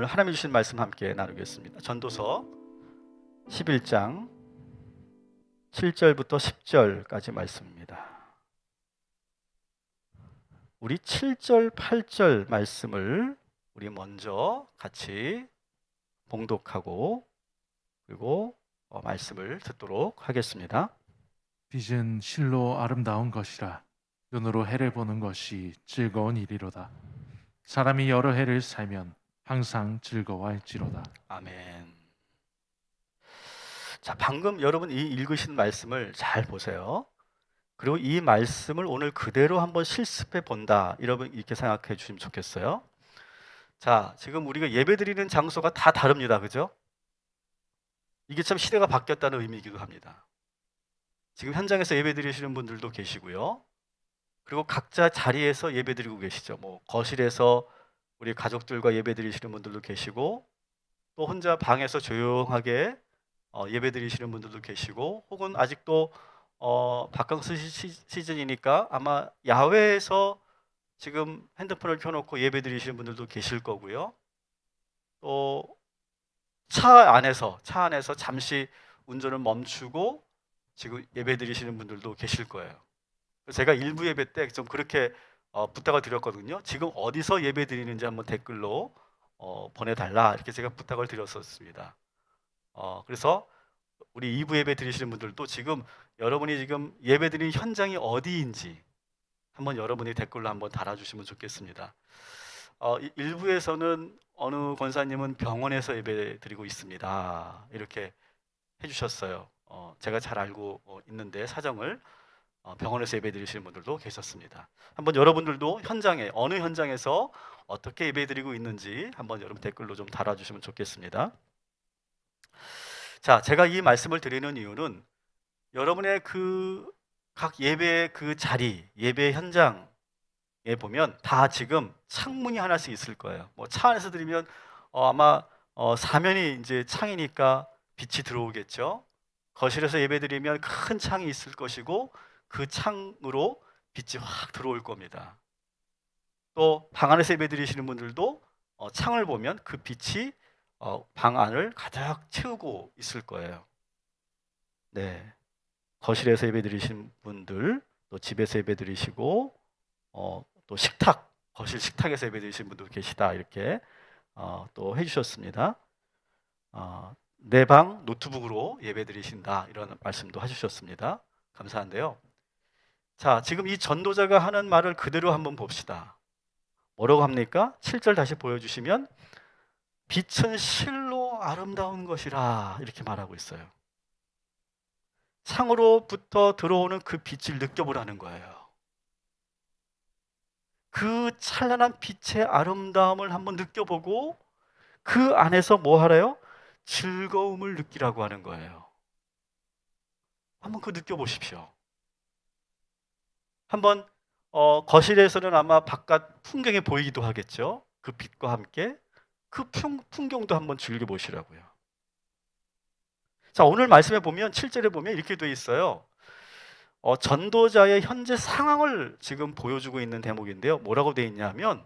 오늘 하나님 주신 말씀 함께 나누겠습니다. 전도서 11장 7절부터 10절까지 말씀입니다. 우리 7절, 8절 말씀을 우리 먼저 같이 봉독하고 그리고 말씀을 듣도록 하겠습니다. 빛은 실로 아름다운 것이라 눈으로 해를 보는 것이 즐거운 일이로다. 사람이 여러 해를 살면 항상 즐거워할지로다. 아멘. 자, 방금 여러분 이 읽으신 말씀을 잘 보세요. 그리고 이 말씀을 오늘 그대로 한번 실습해 본다. 여러분 이렇게 생각해 주시면 좋겠어요. 자, 지금 우리가 예배드리는 장소가 다 다릅니다. 그죠? 이게 참 시대가 바뀌었다는 의미이기도 합니다. 지금 현장에서 예배드리시는 분들도 계시고요. 그리고 각자 자리에서 예배드리고 계시죠. 뭐 거실에서 우리 가족들과 예배드리시는 분들도 계시고 또 혼자 방에서 조용하게 예배드리시는 분들도 계시고 혹은 아직도 바캉스 시즌이니까 아마 야외에서 지금 핸드폰을 켜놓고 예배드리시는 분들도 계실 거고요. 또 차 안에서 잠시 운전을 멈추고 지금 예배드리시는 분들도 계실 거예요. 제가 일부 예배 때 좀 그렇게 부탁을 드렸거든요. 지금 어디서 예배드리는지 한번 댓글로 보내달라 이렇게 제가 부탁을 드렸었습니다. 그래서 우리 2부 예배 드리시는 분들도 지금 여러분이 지금 예배 드리는 현장이 어디인지 한번 여러분이 댓글로 한번 달아주시면 좋겠습니다. 1부에서는 어느 권사님은 병원에서 예배 드리고 있습니다. 이렇게 해주셨어요. 제가 잘 알고 있는데 사정을 병원에서 예배 드리시는 분들도 계셨습니다. 한번 여러분들도 현장에 어느 현장에서 어떻게 예배 드리고 있는지 한번 여러분 댓글로 좀 달아주시면 좋겠습니다. 자, 제가 이 말씀을 드리는 이유는 여러분의 그 각 예배의 그 자리, 예배 현장에 보면 다 지금 창문이 하나씩 있을 거예요. 뭐 차 안에서 드리면 아마 사면이 이제 창이니까 빛이 들어오겠죠. 거실에서 예배 드리면 큰 창이 있을 것이고 그 창으로 빛이 확 들어올 겁니다. 또 방 안에서 예배 드리시는 분들도 창을 보면 그 빛이 방 안을 가득 채우고 있을 거예요. 네, 거실에서 예배 드리신 분들, 또 집에서 예배 드리시고 또 식탁, 거실 식탁에서 예배 드리신 분도 계시다 이렇게 또 해주셨습니다. 내 방 노트북으로 예배 드리신다 이런 말씀도 해주셨습니다. 감사한데요. 자, 지금 이 전도자가 하는 말을 그대로 한번 봅시다. 뭐라고 합니까? 7절 다시 보여주시면 빛은 실로 아름다운 것이라 이렇게 말하고 있어요. 창으로부터 들어오는 그 빛을 느껴보라는 거예요. 그 찬란한 빛의 아름다움을 한번 느껴보고 그 안에서 뭐 하래요? 즐거움을 느끼라고 하는 거예요. 한번 그거 느껴보십시오. 한번 거실에서는 아마 바깥 풍경이 보이기도 하겠죠. 그 빛과 함께 그 풍경도 한번 즐겨보시라고요. 자, 오늘 말씀에 보면 7절에 보면 이렇게 되어 있어요. 전도자의 현재 상황을 지금 보여주고 있는 대목인데요. 뭐라고 되어 있냐면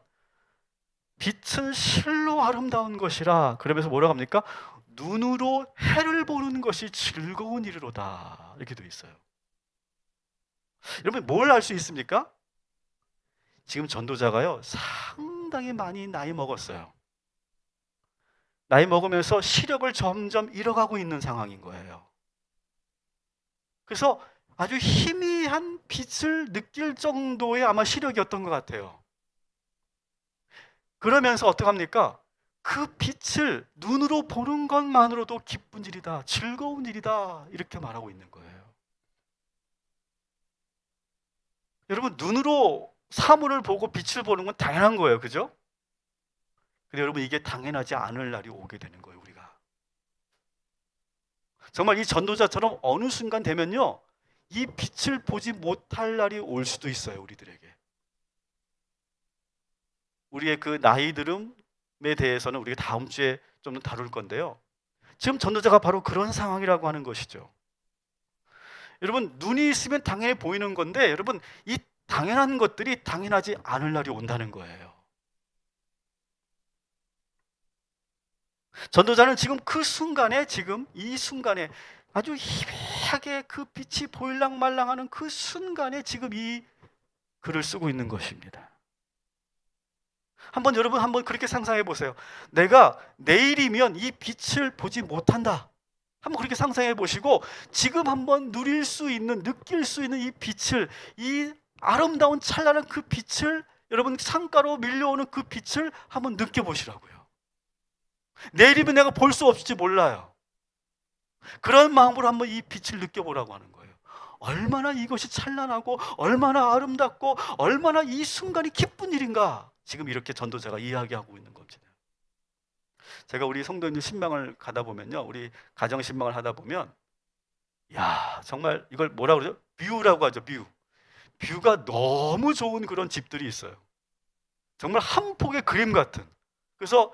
빛은 실로 아름다운 것이라 그러면서 뭐라고 합니까? 눈으로 해를 보는 것이 즐거운 일이로다 이렇게 되어 있어요. 여러분 뭘 알 수 있습니까? 지금 전도자가요 상당히 많이 나이 먹었어요. 나이 먹으면서 시력을 점점 잃어가고 있는 상황인 거예요. 그래서 아주 희미한 빛을 느낄 정도의 아마 시력이었던 것 같아요. 그러면서 어떡합니까? 그 빛을 눈으로 보는 것만으로도 기쁜 일이다, 즐거운 일이다 이렇게 말하고 있는 거예요. 여러분 눈으로 사물을 보고 빛을 보는 건 당연한 거예요. 그죠? 근데 여러분 이게 당연하지 않을 날이 오게 되는 거예요. 우리가 정말 이 전도자처럼 어느 순간 되면요 이 빛을 보지 못할 날이 올 수도 있어요. 우리들에게 우리의 그 나이 들음에 대해서는 우리가 다음 주에 좀 더 다룰 건데요, 지금 전도자가 바로 그런 상황이라고 하는 것이죠. 여러분 눈이 있으면 당연히 보이는 건데 여러분 이 당연한 것들이 당연하지 않을 날이 온다는 거예요. 전도자는 지금 그 순간에, 지금 이 순간에 아주 희미하게 그 빛이 보일랑말랑하는 그 순간에 지금 이 글을 쓰고 있는 것입니다. 여러분 한번 그렇게 상상해 보세요. 내가 내일이면 이 빛을 보지 못한다. 한번 그렇게 상상해 보시고 지금 한번 누릴 수 있는, 느낄 수 있는 이 빛을, 이 아름다운 찬란한 그 빛을, 여러분 창가로 밀려오는 그 빛을 한번 느껴보시라고요. 내일이면 내가 볼 수 없을지 몰라요. 그런 마음으로 한번 이 빛을 느껴보라고 하는 거예요. 얼마나 이것이 찬란하고 얼마나 아름답고 얼마나 이 순간이 기쁜 일인가, 지금 이렇게 전도자가 이야기하고 있는 겁니다. 제가 우리 성도님들 신방을 가다 보면요, 우리 가정 신방을 하다 보면, 야 정말 이걸 뭐라 그러죠? 뷰라고 하죠. 뷰가 너무 좋은 그런 집들이 있어요. 정말 한 폭의 그림 같은. 그래서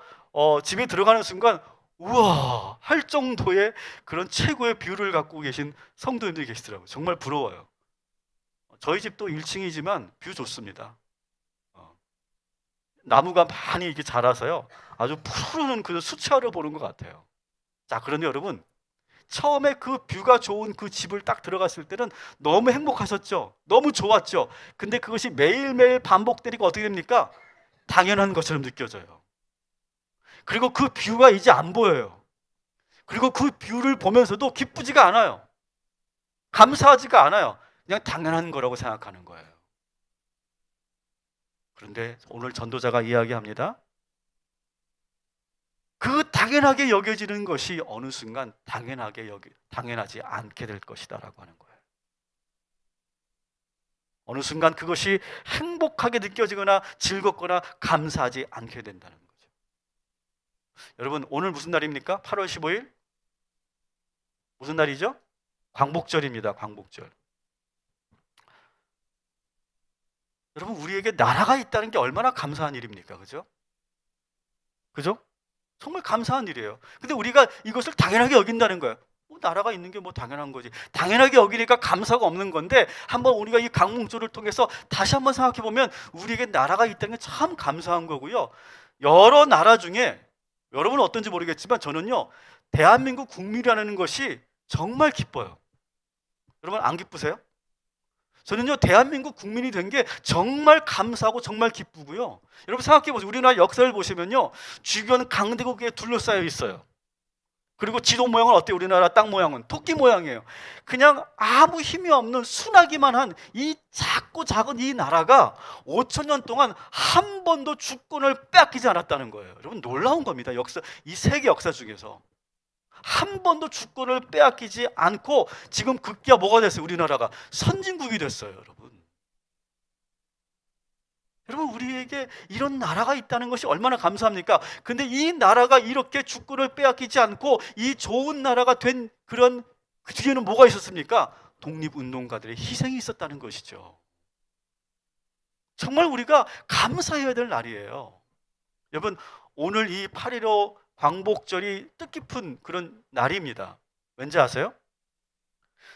집에 들어가는 순간 우와 할 정도의 그런 최고의 뷰를 갖고 계신 성도님들이 계시더라고요. 정말 부러워요. 저희 집도 1층이지만 뷰 좋습니다. 나무가 많이 이렇게 자라서요, 아주 푸르는 그 수채화를 보는 것 같아요. 자, 그런데 여러분, 처음에 그 뷰가 좋은 그 집을 딱 들어갔을 때는 너무 행복하셨죠? 너무 좋았죠? 근데 그것이 매일매일 반복되니까 어떻게 됩니까? 당연한 것처럼 느껴져요. 그리고 그 뷰가 이제 안 보여요. 그리고 그 뷰를 보면서도 기쁘지가 않아요. 감사하지가 않아요. 그냥 당연한 거라고 생각하는 거예요. 그런데 오늘 전도자가 이야기합니다. 그 당연하게 여겨지는 것이 어느 순간 당연하지 않게 될 것이다라고 하는 거예요. 어느 순간 그것이 행복하게 느껴지거나 즐겁거나 감사하지 않게 된다는 거죠. 여러분, 오늘 무슨 날입니까? 8월 15일? 무슨 날이죠? 광복절입니다. 광복절. 여러분, 우리에게 나라가 있다는 게 얼마나 감사한 일입니까? 그죠? 그죠? 정말 감사한 일이에요. 근데 우리가 이것을 당연하게 여긴다는 거예요. 나라가 있는 게 뭐 당연한 거지. 당연하게 여기니까 감사가 없는 건데, 한번 우리가 이 광복절을 통해서 다시 한번 생각해 보면 우리에게 나라가 있다는 게 참 감사한 거고요. 여러 나라 중에, 여러분은 어떤지 모르겠지만 저는요, 대한민국 국민이라는 것이 정말 기뻐요. 여러분 안 기쁘세요? 저는요, 대한민국 국민이 된 게 정말 감사하고 정말 기쁘고요. 여러분 생각해 보세요. 우리나라 역사를 보시면요, 주변 강대국에 둘러싸여 있어요. 그리고 지도 모양은 어때요? 우리나라 땅 모양은 토끼 모양이에요. 그냥 아무 힘이 없는 순하기만 한 이 작고 작은 이 나라가 5,000년 동안 한 번도 주권을 빼앗기지 않았다는 거예요. 여러분 놀라운 겁니다. 역사, 이 세계 역사 중에서 한 번도 주권을 빼앗기지 않고 지금 급기야 뭐가 됐어요? 우리나라가 선진국이 됐어요. 여러분 우리에게 이런 나라가 있다는 것이 얼마나 감사합니까? 근데 이 나라가 이렇게 주권을 빼앗기지 않고 이 좋은 나라가 된 그런 그 뒤에는 뭐가 있었습니까? 독립운동가들의 희생이 있었다는 것이죠. 정말 우리가 감사해야 될 날이에요. 여러분 오늘 이 8.15 광복절이 뜻깊은 그런 날입니다. 왠지 아세요?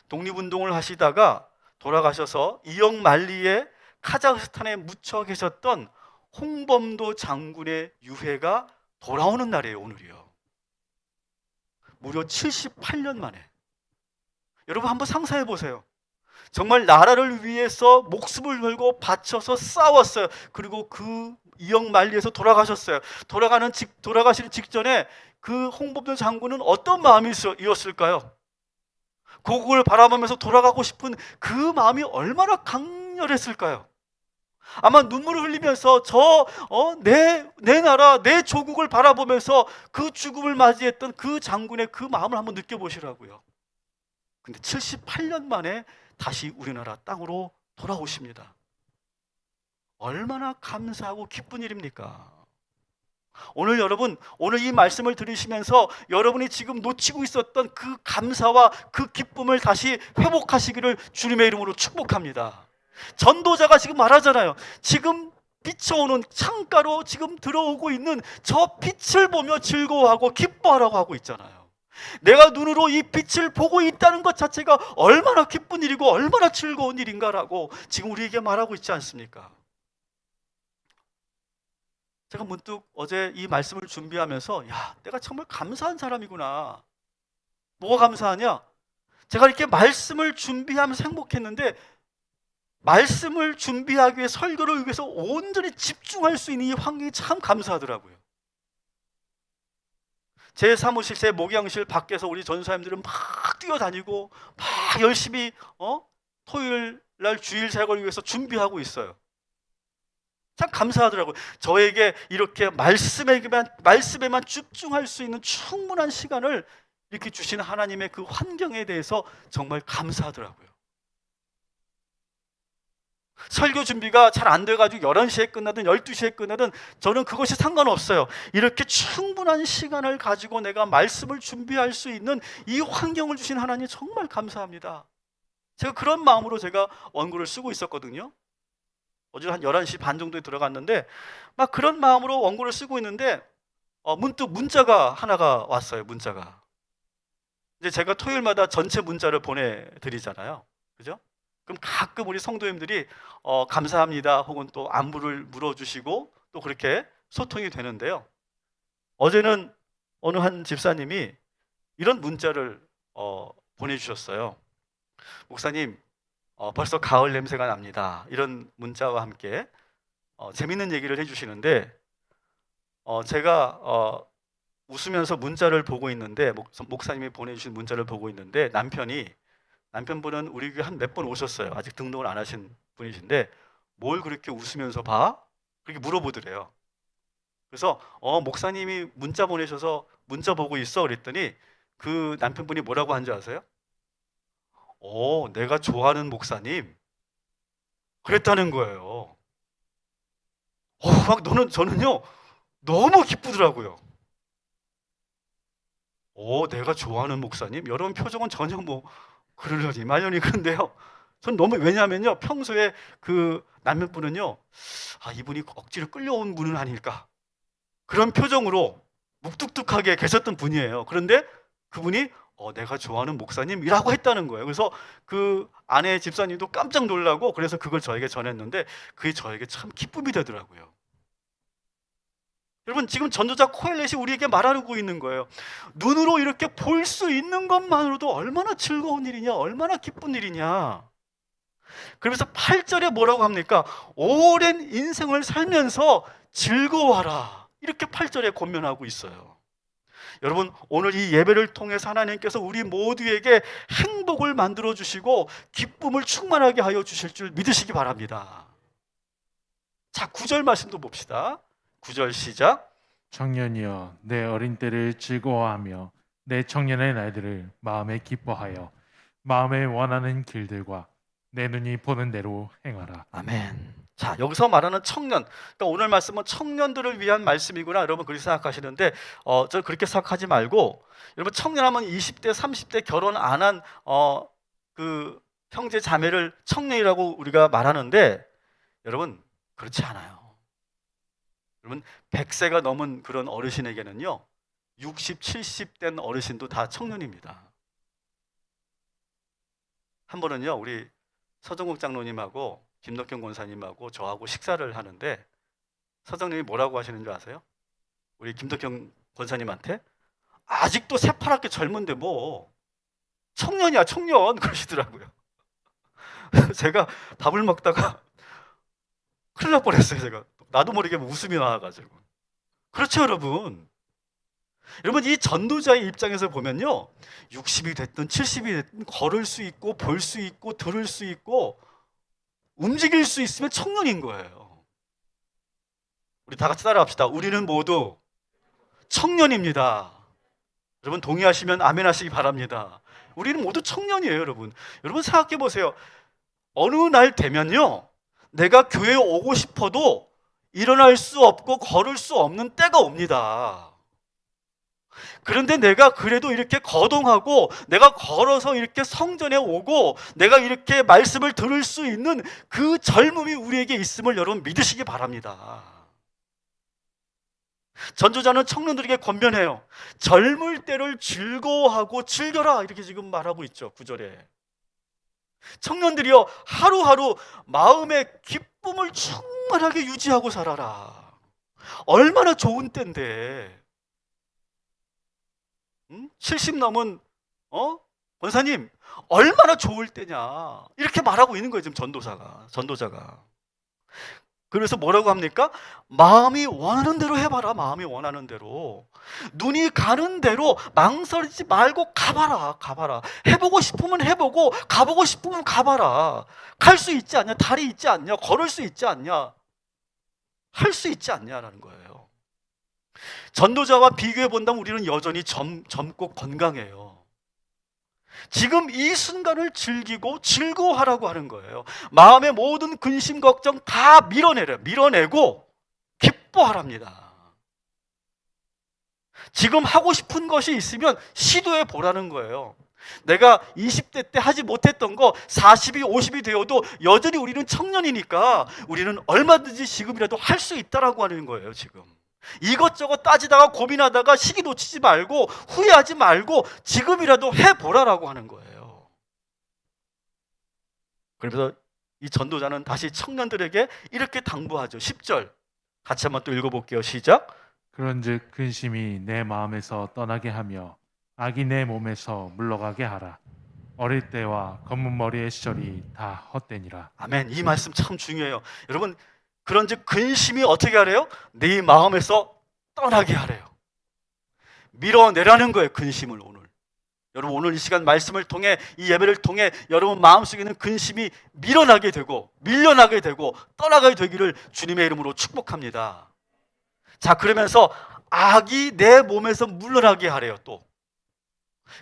독립운동을 하시다가 돌아가셔서 이역만리에 카자흐스탄에 묻혀 계셨던 홍범도 장군의 유해가 돌아오는 날이에요. 오늘이요. 무려 78년 만에. 여러분 한번 상상해 보세요. 정말 나라를 위해서 목숨을 걸고 바쳐서 싸웠어요. 그리고 그 이역만리에서 돌아가셨어요. 돌아가시는 직전에 그 홍범도 장군은 어떤 마음이었을까요? 고국을 바라보면서 돌아가고 싶은 그 마음이 얼마나 강렬했을까요? 아마 눈물을 흘리면서 내 나라, 내 조국을 바라보면서 그 죽음을 맞이했던 그 장군의 그 마음을 한번 느껴보시라고요. 근데 78년 만에 다시 우리나라 땅으로 돌아오십니다. 얼마나 감사하고 기쁜 일입니까? 오늘 여러분, 오늘 이 말씀을 들으시면서 여러분이 지금 놓치고 있었던 그 감사와 그 기쁨을 다시 회복하시기를 주님의 이름으로 축복합니다. 전도자가 지금 말하잖아요. 지금 비춰오는 창가로 지금 들어오고 있는 저 빛을 보며 즐거워하고 기뻐하라고 하고 있잖아요. 내가 눈으로 이 빛을 보고 있다는 것 자체가 얼마나 기쁜 일이고 얼마나 즐거운 일인가라고 지금 우리에게 말하고 있지 않습니까? 제가 문득 어제 이 말씀을 준비하면서 야, 내가 정말 감사한 사람이구나. 뭐가 감사하냐? 제가 이렇게 말씀을 준비하면서 행복했는데 말씀을 준비하기 위해 설교를 위해서 온전히 집중할 수 있는 이 환경이 참 감사하더라고요. 제 사무실, 제 목양실 밖에서 우리 전사님들은 막 뛰어다니고 막 열심히 토요일 날 주일 사역을 위해서 준비하고 있어요. 참 감사하더라고요. 저에게 이렇게 말씀에만 집중할 수 있는 충분한 시간을 이렇게 주시는 하나님의 그 환경에 대해서 정말 감사하더라고요. 설교 준비가 잘 안 돼가지고 11시에 끝나든 12시에 끝나든 저는 그것이 상관없어요. 이렇게 충분한 시간을 가지고 내가 말씀을 준비할 수 있는 이 환경을 주신 하나님 정말 감사합니다. 제가 그런 마음으로 제가 원고를 쓰고 있었거든요. 어제 한 11시 반 정도에 들어갔는데 막 그런 마음으로 원고를 쓰고 있는데 문득 문자가 하나가 왔어요. 문자가. 이제 제가 토요일마다 전체 문자를 보내드리잖아요. 그죠? 그럼 가끔 우리 성도님들이 감사합니다 혹은 또 안부를 물어주시고 또 그렇게 소통이 되는데요. 어제는 어느 한 집사님이 이런 문자를 보내주셨어요. 목사님, 벌써 가을 냄새가 납니다. 이런 문자와 함께 재밌는 얘기를 해주시는데 제가 웃으면서 문자를 보고 있는데 목사님이 보내주신 문자를 보고 있는데 남편분은 우리 교회 한 몇 번 오셨어요. 아직 등록을 안 하신 분이신데 뭘 그렇게 웃으면서 봐? 그렇게 물어보더래요. 그래서 목사님이 문자 보내셔서 문자 보고 있어 그랬더니 그 남편분이 뭐라고 한지 아세요? 내가 좋아하는 목사님 그랬다는 거예요. 저는요 너무 기쁘더라고요. 내가 좋아하는 목사님? 여러분 표정은 전혀 그러려니 말려니 그런데요. 전 너무 왜냐하면요 평소에 그 남편분은요 이분이 억지로 끌려온 분은 아닐까 그런 표정으로 묵뚝뚝하게 계셨던 분이에요. 그런데 그분이 내가 좋아하는 목사님이라고 했다는 거예요. 그래서 그 아내 집사님도 깜짝 놀라고 그래서 그걸 저에게 전했는데 그게 저에게 참 기쁨이 되더라고요. 여러분 지금 전도자 코엘렛이 우리에게 말하고 있는 거예요. 눈으로 이렇게 볼 수 있는 것만으로도 얼마나 즐거운 일이냐, 얼마나 기쁜 일이냐. 그러면서 8절에 뭐라고 합니까? 오랜 인생을 살면서 즐거워하라. 이렇게 8절에 권면하고 있어요. 여러분 오늘 이 예배를 통해서 하나님께서 우리 모두에게 행복을 만들어 주시고 기쁨을 충만하게 하여 주실 줄 믿으시기 바랍니다. 자, 9절 말씀도 봅시다. 9절 시작. 청년이여 내 어린 때를 즐거워하며 내 청년의 날들을 마음에 기뻐하여 마음에 원하는 길들과 내 눈이 보는 대로 행하라. 아멘. 자, 여기서 말하는 청년, 그러니까 오늘 말씀은 청년들을 위한 말씀이구나 여러분 그렇게 생각하시는데 저는 그렇게 생각하지 말고 여러분 청년하면 20대 30대 결혼 안 한 그 형제 자매를 청년이라고 우리가 말하는데 여러분 그렇지 않아요. 여러분 100세가 넘은 그런 어르신에게는요 60, 70 된 어르신도 다 청년입니다. 한 번은요 우리 서정국 장로님하고 김덕경 권사님하고 저하고 식사를 하는데 서정님이 뭐라고 하시는 줄 아세요? 우리 김덕경 권사님한테 아직도 새파랗게 젊은데 뭐 청년이야 청년 그러시더라고요. 제가 밥을 먹다가 큰일 날 뻔했어요. 제가 나도 모르게 웃음이 나와가지고. 그렇죠 여러분. 여러분 이 전도자의 입장에서 보면요 60이 됐든 70이 됐든 걸을 수 있고 볼 수 있고 들을 수 있고 움직일 수 있으면 청년인 거예요. 우리 다 같이 따라합시다. 우리는 모두 청년입니다. 여러분 동의하시면 아멘 하시기 바랍니다. 우리는 모두 청년이에요 여러분. 여러분 생각해 보세요. 어느 날 되면요 내가 교회에 오고 싶어도 일어날 수 없고 걸을 수 없는 때가 옵니다. 그런데 내가 그래도 이렇게 거동하고 내가 걸어서 이렇게 성전에 오고 내가 이렇게 말씀을 들을 수 있는 그 젊음이 우리에게 있음을 여러분 믿으시기 바랍니다. 전도자는 청년들에게 권면해요. 젊을 때를 즐거워하고 즐겨라 이렇게 지금 말하고 있죠. 9절에 청년들이여 하루하루 마음의 기쁨을 충만하게 유지하고 살아라. 얼마나 좋은 때인데, 70 넘은 권사님 얼마나 좋을 때냐 이렇게 말하고 있는 거예요. 지금 전도자가. 그래서 뭐라고 합니까? 마음이 원하는 대로 해봐라. 마음이 원하는 대로, 눈이 가는 대로 망설이지 말고 가봐라. 해보고 싶으면 해보고, 가보고 싶으면 가봐라. 갈 수 있지 않냐? 다리 있지 않냐? 걸을 수 있지 않냐? 할 수 있지 않냐라는 거예요. 전도자와 비교해 본다면 우리는 여전히 젊고 건강해요. 지금 이 순간을 즐기고 즐거워하라고 하는 거예요. 마음의 모든 근심 걱정 다 밀어내고 기뻐하랍니다. 지금 하고 싶은 것이 있으면 시도해 보라는 거예요. 내가 20대 때 하지 못했던 거 40이 50이 되어도 여전히 우리는 청년이니까 우리는 얼마든지 지금이라도 할 수 있다라고 하는 거예요. 지금 이것저것 따지다가 고민하다가 시기 놓치지 말고 후회하지 말고 지금이라도 해보라라고 하는 거예요. 그래서 이 전도자는 다시 청년들에게 이렇게 당부하죠. 10절 같이 한번 또 읽어볼게요. 시작. 그런즉 근심이 내 마음에서 떠나게 하며 악이 내 몸에서 물러가게 하라. 어릴 때와 검은 머리의 시절이 다 헛되니라. 아멘. 이 말씀 참 중요해요. 여러분, 그런즉 근심이 어떻게 하래요? 네 마음에서 떠나게 하래요. 밀어내라는 거예요. 근심을 오늘. 여러분, 오늘 이 시간 말씀을 통해, 이 예배를 통해 여러분 마음속에 있는 근심이 밀어나게 되고 밀려나게 되고 떠나가게 되기를 주님의 이름으로 축복합니다. 자, 그러면서 악이 내 몸에서 물러나게 하래요. 또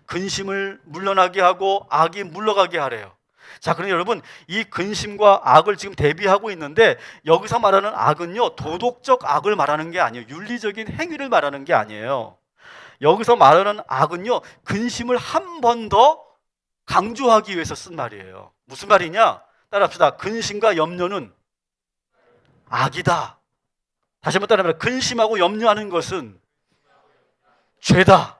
근심을 물러나게 하고 악이 물러가게 하래요. 자, 그럼 여러분, 이 근심과 악을 지금 대비하고 있는데, 여기서 말하는 악은요, 도덕적 악을 말하는 게 아니에요. 윤리적인 행위를 말하는 게 아니에요. 여기서 말하는 악은요, 근심을 한 번 더 강조하기 위해서 쓴 말이에요. 무슨 말이냐? 따라합시다. 근심과 염려는 악이다. 다시 한번 따라합니다. 근심하고 염려하는 것은 죄다.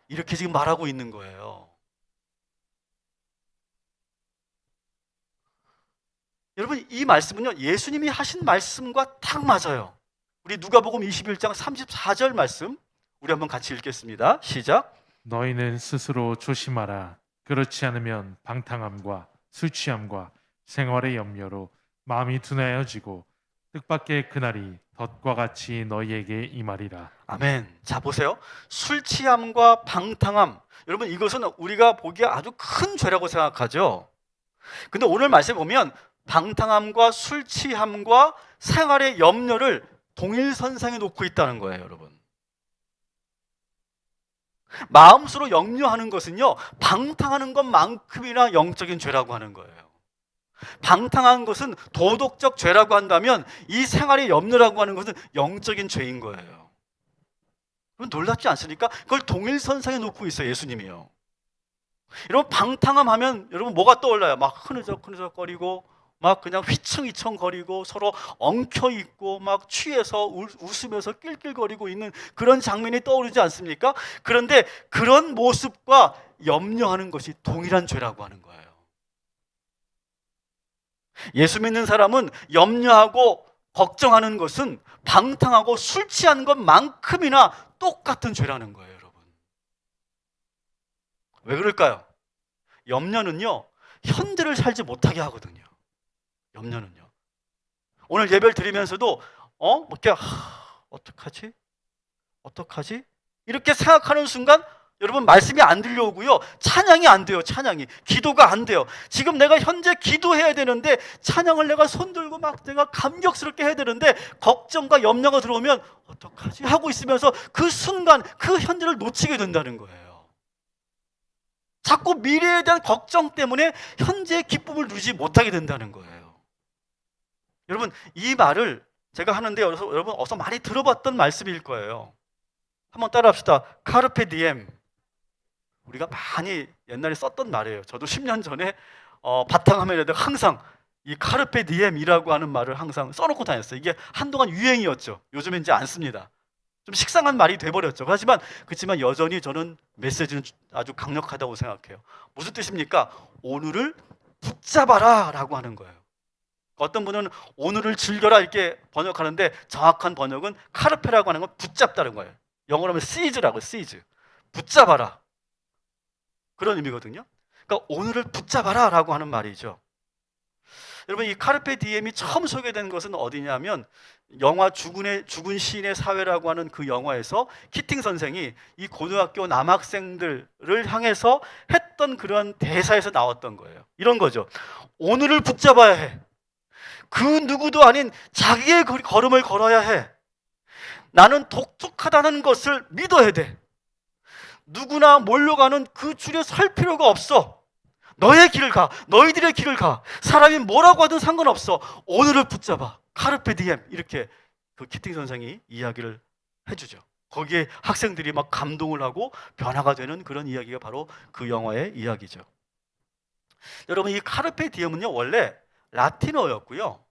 이렇게 지금 말하고 있는 거예요. 여러분, 이 말씀은요, 예수님이 하신 말씀과 딱 맞아요. 우리 누가복음 21장 34절 말씀 우리 한번 같이 읽겠습니다. 시작. 너희는 스스로 조심하라. 그렇지 않으면 방탕함과 술 취함과 생활의 염려로 마음이 둔하여지고 뜻밖의 그날이 덫과 같이 너희에게 임하리라. 아멘. 자, 보세요. 술 취함과 방탕함. 여러분, 이것은 우리가 보기에 아주 큰 죄라고 생각하죠. 근데 오늘 말씀에 보면 방탕함과 술 취함과 생활의 염려를 동일선상에 놓고 있다는 거예요, 여러분. 마음으로 염려하는 것은요, 방탕하는 것만큼이나 영적인 죄라고 하는 거예요. 방탕한 것은 도덕적 죄라고 한다면 이 생활의 염려라고 하는 것은 영적인 죄인 거예요. 놀랍지 않습니까? 그걸 동일선상에 놓고 있어요, 예수님이요. 여러분, 방탕함 하면 여러분 뭐가 떠올라요? 막 흐느적거리고 막 그냥 휘청휘청거리고 서로 엉켜있고 막 취해서 웃으면서 낄낄거리고 있는 그런 장면이 떠오르지 않습니까? 그런데 그런 모습과 염려하는 것이 동일한 죄라고 하는 거예요. 예수 믿는 사람은 염려하고 걱정하는 것은 방탕하고 술 취하는 것만큼이나 똑같은 죄라는 거예요, 여러분. 왜 그럴까요? 염려는요, 현재를 살지 못하게 하거든요. 염려는요. 오늘 예배를 드리면서도 이렇게 어떡하지? 이렇게 생각하는 순간 여러분 말씀이 안 들려오고요. 찬양이 안 돼요. 찬양이. 기도가 안 돼요. 지금 내가 현재 기도해야 되는데 찬양을 내가 손들고 막 내가 감격스럽게 해야 되는데 걱정과 염려가 들어오면 어떡하지? 하고 있으면서 그 순간 그 현재를 놓치게 된다는 거예요. 자꾸 미래에 대한 걱정 때문에 현재의 기쁨을 누리지 못하게 된다는 거예요. 여러분, 이 말을 제가 하는데 여러분 어서 많이 들어봤던 말씀일 거예요. 한번 따라합시다. 카르페 디엠. 우리가 많이 옛날에 썼던 말이에요. 저도 10년 전에 바탕화면에다 항상 이 카르페 디엠이라고 하는 말을 항상 써놓고 다녔어요. 이게 한동안 유행이었죠. 요즘엔 이제 안 씁니다. 좀 식상한 말이 돼버렸죠. 그렇지만 여전히 저는 메시지는 아주 강력하다고 생각해요. 무슨 뜻입니까? 오늘을 붙잡아라 라고 하는 거예요. 어떤 분은 오늘을 즐겨라 이렇게 번역하는데 정확한 번역은 카르페라고 하는 건 붙잡다는 거예요. 영어로 하면 seize라고, seize. 붙잡아라. 그런 의미거든요. 그러니까 오늘을 붙잡아라 라고 하는 말이죠. 여러분, 이 카르페 디엠이 처음 소개된 것은 어디냐면 영화 죽은 시인의 사회라고 하는 그 영화에서 키팅 선생이 이 고등학교 남학생들을 향해서 했던 그런 대사에서 나왔던 거예요. 이런 거죠. 오늘을 붙잡아야 해. 그 누구도 아닌 자기의 걸음을 걸어야 해. 나는 독특하다는 것을 믿어야 돼. 누구나 몰려가는 그 줄에 설 필요가 없어. 너의 길을 가. 너희들의 길을 가. 사람이 뭐라고 하든 상관없어. 오늘을 붙잡아. 카르페 디엠. 이렇게 그 키팅 선생이 이야기를 해주죠. 거기에 학생들이 막 감동을 하고 변화가 되는 그런 이야기가 바로 그 영화의 이야기죠. 여러분, 이 카르페 디엠은요 원래 라틴어였고요.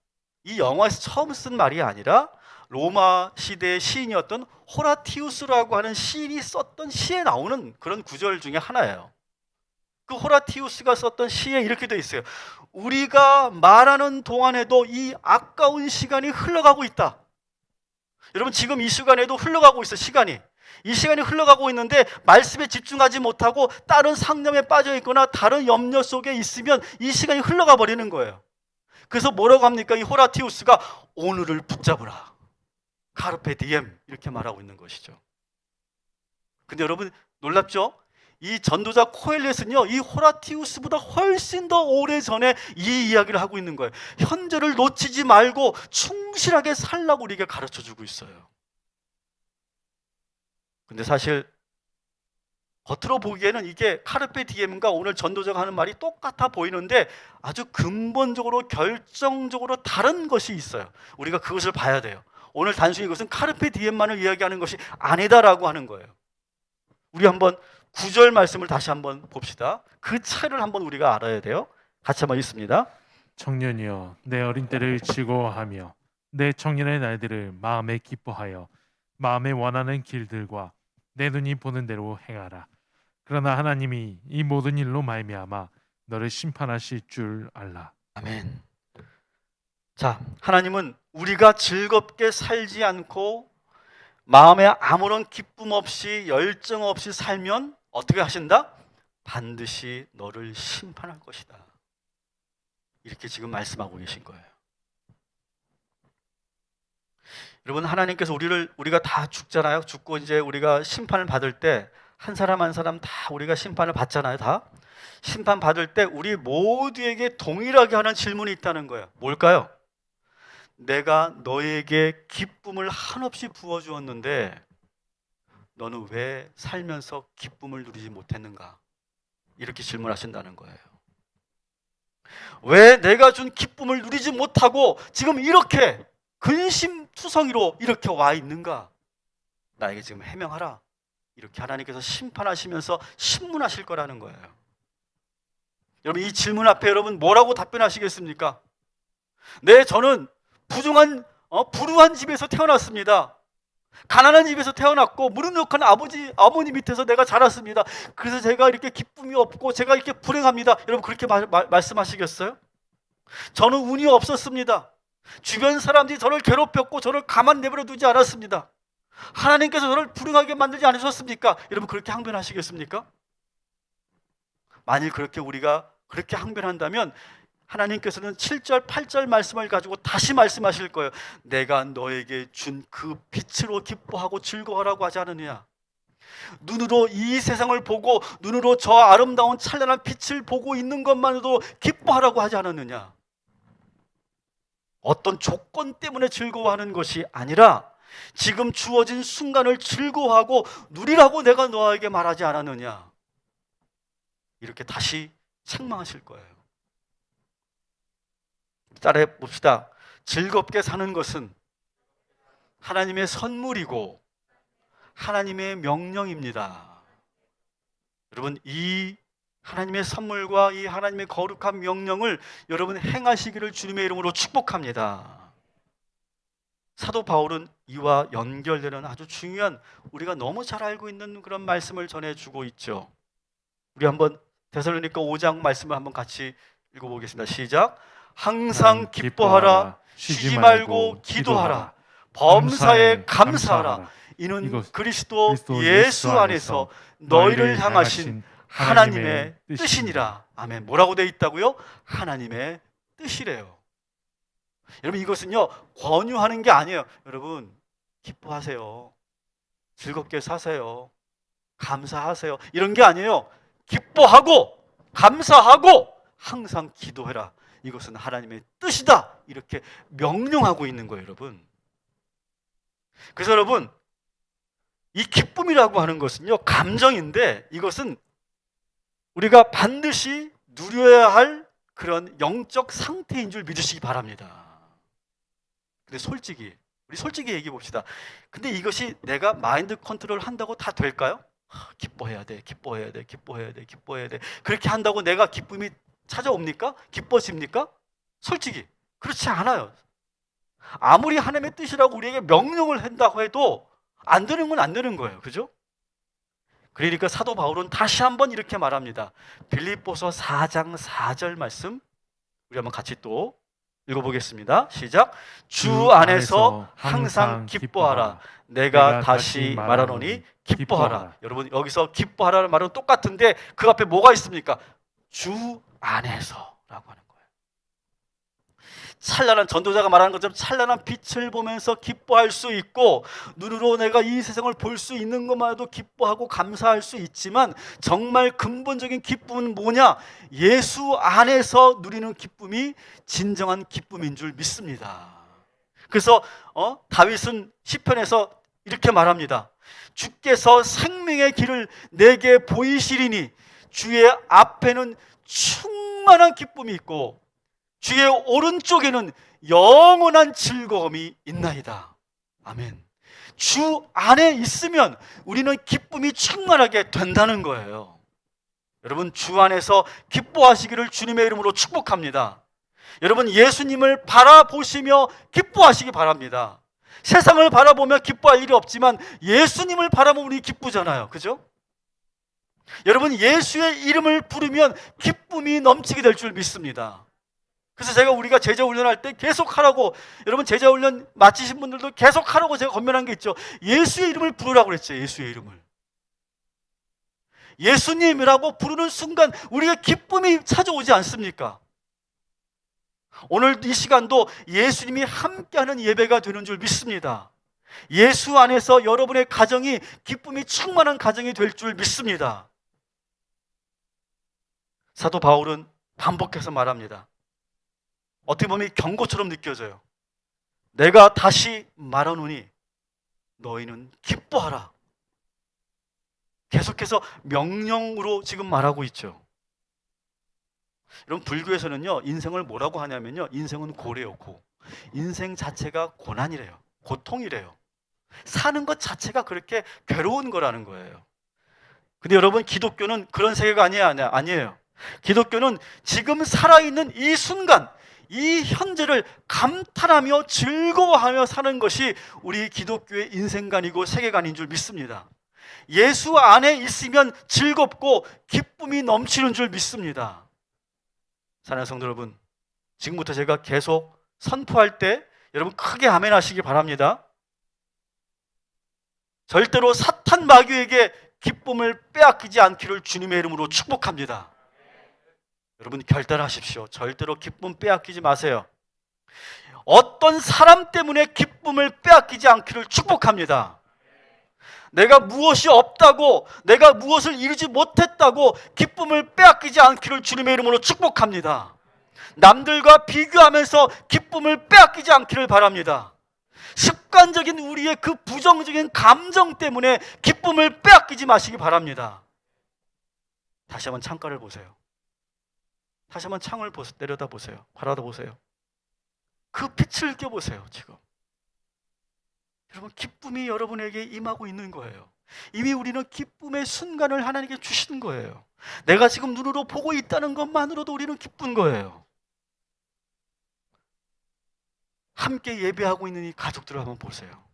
이 영화에서 처음 쓴 말이 아니라 로마 시대의 시인이었던 호라티우스라고 하는 시인이 썼던 시에 나오는 그런 구절 중에 하나예요. 그 호라티우스가 썼던 시에 이렇게 되어 있어요. 우리가 말하는 동안에도 이 아까운 시간이 흘러가고 있다. 여러분, 지금 이 시간에도 흘러가고 있어. 시간이. 이 시간이 흘러가고 있는데 말씀에 집중하지 못하고 다른 상념에 빠져 있거나 다른 염려 속에 있으면 이 시간이 흘러가 버리는 거예요. 그래서 뭐라고 합니까? 이 호라티우스가 오늘을 붙잡으라. 카르페 디엠 이렇게 말하고 있는 것이죠. 근데 여러분 놀랍죠? 이 전도자 코엘렛은요, 이 호라티우스보다 훨씬 더 오래전에 이 이야기를 하고 있는 거예요. 현재를 놓치지 말고 충실하게 살라고 우리에게 가르쳐주고 있어요. 근데 사실 겉으로 보기에는 이게 카르페 디엠과 오늘 전도자가 하는 말이 똑같아 보이는데 아주 근본적으로 결정적으로 다른 것이 있어요. 우리가 그것을 봐야 돼요. 오늘 단순히 이것은 카르페 디엠만을 이야기하는 것이 아니다라고 하는 거예요. 우리 한번 9절 말씀을 다시 한번 봅시다. 그 차이를 한번 우리가 알아야 돼요. 같이 한번 읽습니다. 청년이여 내 어린 때를 즐거워하며 내 청년의 날들을 마음에 기뻐하여 마음에 원하는 길들과 내 눈이 보는 대로 행하라. 그러나 하나님이 이 모든 일로 말미암아 너를 심판하실 줄 알라. 아멘. 자, 하나님은 우리가 즐겁게 살지 않고 마음에 아무런 기쁨 없이 열정 없이 살면 어떻게 하신다? 반드시 너를 심판할 것이다. 이렇게 지금 말씀하고 계신 거예요. 여러분, 하나님께서 우리가 다 죽잖아요. 죽고 이제 우리가 심판을 받을 때 한 사람 한 사람 다 우리가 심판을 받잖아요. 다 심판 받을 때 우리 모두에게 동일하게 하는 질문이 있다는 거예요. 뭘까요? 내가 너에게 기쁨을 한없이 부어주었는데 너는 왜 살면서 기쁨을 누리지 못했는가? 이렇게 질문하신다는 거예요. 왜 내가 준 기쁨을 누리지 못하고 지금 이렇게 근심투성이로 이렇게 와 있는가? 나에게 지금 해명하라. 이렇게 하나님께서 심판하시면서 신문하실 거라는 거예요. 여러분, 이 질문 앞에 여러분 뭐라고 답변하시겠습니까? 네, 저는 불우한 집에서 태어났습니다. 가난한 집에서 태어났고 무능력한 어머니 밑에서 내가 자랐습니다. 그래서 제가 이렇게 기쁨이 없고 제가 이렇게 불행합니다. 여러분 그렇게 말씀하시겠어요? 저는 운이 없었습니다. 주변 사람들이 저를 괴롭혔고 저를 가만 내버려 두지 않았습니다. 하나님께서 저를 불행하게 만들지 않으셨습니까? 여러분 그렇게 항변하시겠습니까? 만일 그렇게 우리가 그렇게 항변한다면 하나님께서는 7절, 8절 말씀을 가지고 다시 말씀하실 거예요. 내가 너에게 준 그 빛으로 기뻐하고 즐거워하라고 하지 않느냐? 눈으로 이 세상을 보고 눈으로 저 아름다운 찬란한 빛을 보고 있는 것만으로도 기뻐하라고 하지 않았느냐? 어떤 조건 때문에 즐거워하는 것이 아니라 지금 주어진 순간을 즐거워하고 누리라고 내가 너에게 말하지 않았느냐? 이렇게 다시 책망하실 거예요. 따라해 봅시다. 즐겁게 사는 것은 하나님의 선물이고 하나님의 명령입니다. 여러분, 이 하나님의 선물과 이 하나님의 거룩한 명령을 여러분 행하시기를 주님의 이름으로 축복합니다. 사도 바울은 이와 연결되는 아주 중요한 우리가 너무 잘 알고 있는 그런 말씀을 전해주고 있죠. 우리 한번 데살로니가 5장 말씀을 한번 같이 읽어보겠습니다. 시작. 항상 기뻐하라. 쉬지 말고 기도하라. 범사에 감사하라. 이는 이것 그리스도 예수 안에서 너희를 향하신 하나님의 뜻이니라. 아멘. 뭐라고 되어 있다고요? 하나님의 뜻이래요. 여러분, 이것은요 권유하는 게 아니에요. 여러분, 기뻐하세요. 즐겁게 사세요. 감사하세요. 이런 게 아니에요. 기뻐하고 감사하고 항상 기도해라. 이것은 하나님의 뜻이다. 이렇게 명령하고 있는 거예요, 여러분. 그래서 여러분, 이 기쁨이라고 하는 것은요 감정인데, 이것은 우리가 반드시 누려야 할 그런 영적 상태인 줄 믿으시기 바랍니다. 근데 우리 솔직히 얘기해 봅시다. 근데 이것이 내가 마인드 컨트롤 한다고 다 될까요? 기뻐해야 돼, 기뻐해야 돼, 기뻐해야 돼, 기뻐해야 돼. 그렇게 한다고 내가 기쁨이 찾아옵니까? 기뻐집니까? 솔직히 그렇지 않아요. 아무리 하나님의 뜻이라고 우리에게 명령을 한다고 해도 안 되는 건 안 되는 거예요. 그죠? 그러니까 사도 바울은 다시 한번 이렇게 말합니다. 빌립보서 4장 4절 말씀 우리 한번 같이 또 읽어보겠습니다. 시작. 주 안에서 항상 기뻐하라. 내가 다시 말하노니 기뻐하라. 여러분, 여기서 기뻐하라는 말은 똑같은데 그 앞에 뭐가 있습니까? 주 안에서라고 하는 거예요. 찬란한, 전도자가 말하는 것처럼 찬란한 빛을 보면서 기뻐할 수 있고, 눈으로 내가 이 세상을 볼 수 있는 것만 해도 기뻐하고 감사할 수 있지만, 정말 근본적인 기쁨은 뭐냐? 예수 안에서 누리는 기쁨이 진정한 기쁨인 줄 믿습니다. 그래서 다윗은 시편에서 이렇게 말합니다. 주께서 생명의 길을 내게 보이시리니 주의 앞에는 충만한 기쁨이 있고 주의 오른쪽에는 영원한 즐거움이 있나이다. 아멘. 주 안에 있으면 우리는 기쁨이 충만하게 된다는 거예요. 여러분, 주 안에서 기뻐하시기를 주님의 이름으로 축복합니다. 여러분, 예수님을 바라보시며 기뻐하시기 바랍니다. 세상을 바라보며 기뻐할 일이 없지만 예수님을 바라보면 우리 기쁘잖아요. 그죠? 여러분, 예수의 이름을 부르면 기쁨이 넘치게 될 줄 믿습니다. 그래서 우리가 제자 훈련할 때 계속 하라고, 여러분 제자 훈련 마치신 분들도 계속 하라고 제가 권면한 게 있죠. 예수의 이름을 부르라고 그랬죠. 예수의 이름을. 예수님이라고 부르는 순간 우리가 기쁨이 찾아오지 않습니까? 오늘 이 시간도 예수님이 함께하는 예배가 되는 줄 믿습니다. 예수 안에서 여러분의 가정이 기쁨이 충만한 가정이 될 줄 믿습니다. 사도 바울은 반복해서 말합니다. 어떻게 보면 경고처럼 느껴져요. 내가 다시 말하노니 너희는 기뻐하라. 계속해서 명령으로 지금 말하고 있죠. 여러분, 불교에서는요 인생을 뭐라고 하냐면요, 인생은 고래요. 인생 자체가 고난이래요. 고통이래요. 사는 것 자체가 그렇게 괴로운 거라는 거예요. 근데 여러분, 기독교는 그런 세계가 아니에요. 기독교는 지금 살아있는 이 순간, 이 현재를 감탄하며 즐거워하며 사는 것이 우리 기독교의 인생관이고 세계관인 줄 믿습니다. 예수 안에 있으면 즐겁고 기쁨이 넘치는 줄 믿습니다. 사랑하는 성도 여러분, 지금부터 제가 계속 선포할 때 여러분 크게 아멘 하시기 바랍니다. 절대로 사탄 마귀에게 기쁨을 빼앗기지 않기를 주님의 이름으로 축복합니다. 여러분, 결단하십시오. 절대로 기쁨 빼앗기지 마세요. 어떤 사람 때문에 기쁨을 빼앗기지 않기를 축복합니다. 내가 무엇이 없다고, 내가 무엇을 이루지 못했다고 기쁨을 빼앗기지 않기를 주님의 이름으로 축복합니다. 남들과 비교하면서 기쁨을 빼앗기지 않기를 바랍니다. 습관적인 우리의 그 부정적인 감정 때문에 기쁨을 빼앗기지 마시기 바랍니다. 다시 한번 창가를 보세요. 다시 한번 창을 내려다 보세요. 바라다 보세요. 그 빛을 껴보세요. 지금 여러분, 기쁨이 여러분에게 임하고 있는 거예요. 이미 우리는 기쁨의 순간을 하나님께 주신 거예요. 내가 지금 눈으로 보고 있다는 것만으로도 우리는 기쁜 거예요. 함께 예배하고 있는 이 가족들을 한번 보세요.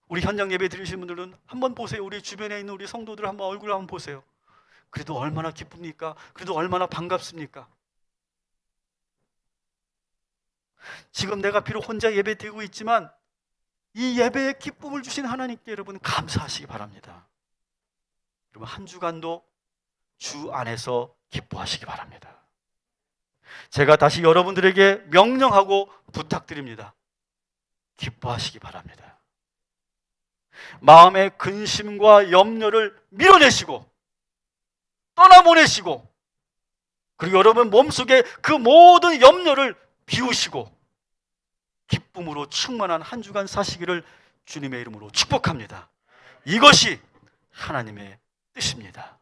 우리 현장 예배 드리시는 분들은 한번 보세요. 우리 주변에 있는 우리 성도들 한번 얼굴 한번 보세요. 그래도 얼마나 기쁩니까? 그래도 얼마나 반갑습니까? 지금 내가 비록 혼자 예배 드리고 있지만 이 예배에 기쁨을 주신 하나님께 여러분 감사하시기 바랍니다. 여러분 한 주간도 주 안에서 기뻐하시기 바랍니다. 제가 다시 여러분들에게 명령하고 부탁드립니다. 기뻐하시기 바랍니다. 마음의 근심과 염려를 밀어내시고 떠나보내시고, 그리고 여러분 몸속에 그 모든 염려를 비우시고 기쁨으로 충만한 한 주간 사시기를 주님의 이름으로 축복합니다. 이것이 하나님의 뜻입니다.